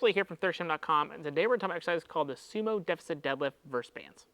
Lee here from ThirstGym.com, and today we're talking about an exercise called the Sumo Deficit Deadlift versus bands.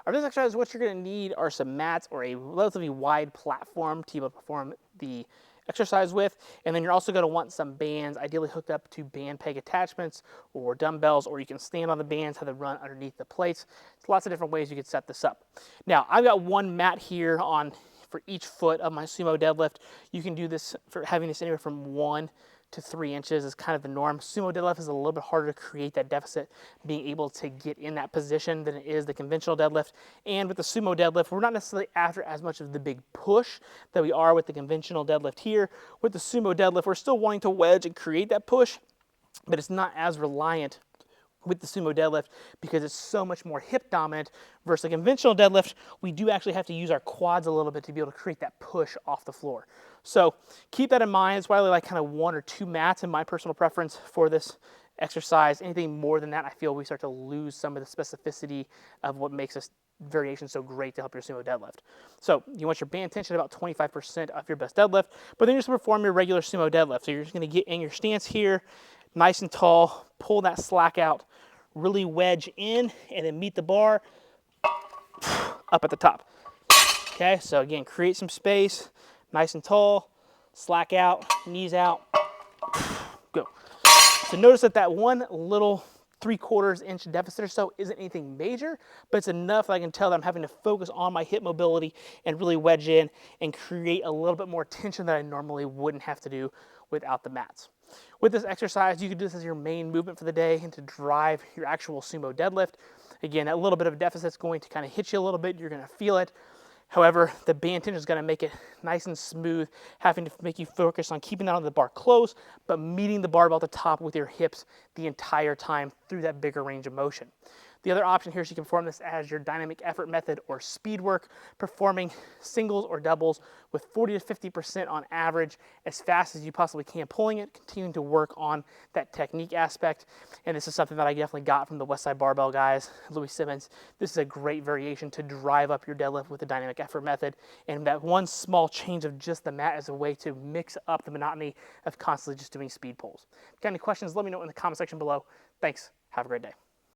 For this exercise, what you're going to need are some mats or a relatively wide platform to be able to perform the exercise with, and then you're also going to want some bands, ideally hooked up to band peg attachments or dumbbells, or you can stand on the bands, have them run underneath the plates. There's lots of different ways you could set this up. Now, I've got one mat here for each foot of my sumo deadlift. You can do this for having this anywhere from 1 to 3 inches is kind of the norm. Sumo deadlift is a little bit harder to create that deficit, being able to get in that position than it is the conventional deadlift. And with the sumo deadlift, we're not necessarily after as much of the big push that we are with the conventional deadlift here. With the sumo deadlift, we're still wanting to wedge and create that push, but it's not as reliant with the sumo deadlift because it's so much more hip dominant versus a conventional deadlift. We do actually have to use our quads a little bit to be able to create that push off the floor. So keep that in mind. It's why I like kind of 1 or 2 mats in my personal preference for this exercise. Anything more than that, I feel we start to lose some of the specificity of what makes this variation so great to help your sumo deadlift. So you want your band tension about 25% of your best deadlift, but then you're just going to perform your regular sumo deadlift. So you're just going to get in your stance here, nice and tall, pull that slack out, really wedge in, and then meet the bar up at the top. Okay, so again, create some space, nice and tall, slack out, knees out, go. So notice that one little 3/4 inch deficit or so isn't anything major, but it's enough that I can tell that I'm having to focus on my hip mobility and really wedge in and create a little bit more tension that I normally wouldn't have to do without the mats. With this exercise, you can do this as your main movement for the day and to drive your actual sumo deadlift. Again, that little bit of deficit is going to kind of hit you a little bit. You're going to feel it. However, the band tension is going to make it nice and smooth, having to make you focus on keeping that on the bar close, but meeting the barbell at the top with your hips the entire time through that bigger range of motion. The other option here is you can perform this as your dynamic effort method or speed work, performing singles or doubles with 40 to 50% on average as fast as you possibly can, pulling it, continuing to work on that technique aspect. And this is something that I definitely got from the Westside Barbell guys, Louis Simmons. This is a great variation to drive up your deadlift with the dynamic effort method. And that one small change of just the mat is a way to mix up the monotony of constantly just doing speed pulls. If you got any questions, let me know in the comment section below. Thanks. Have a great day.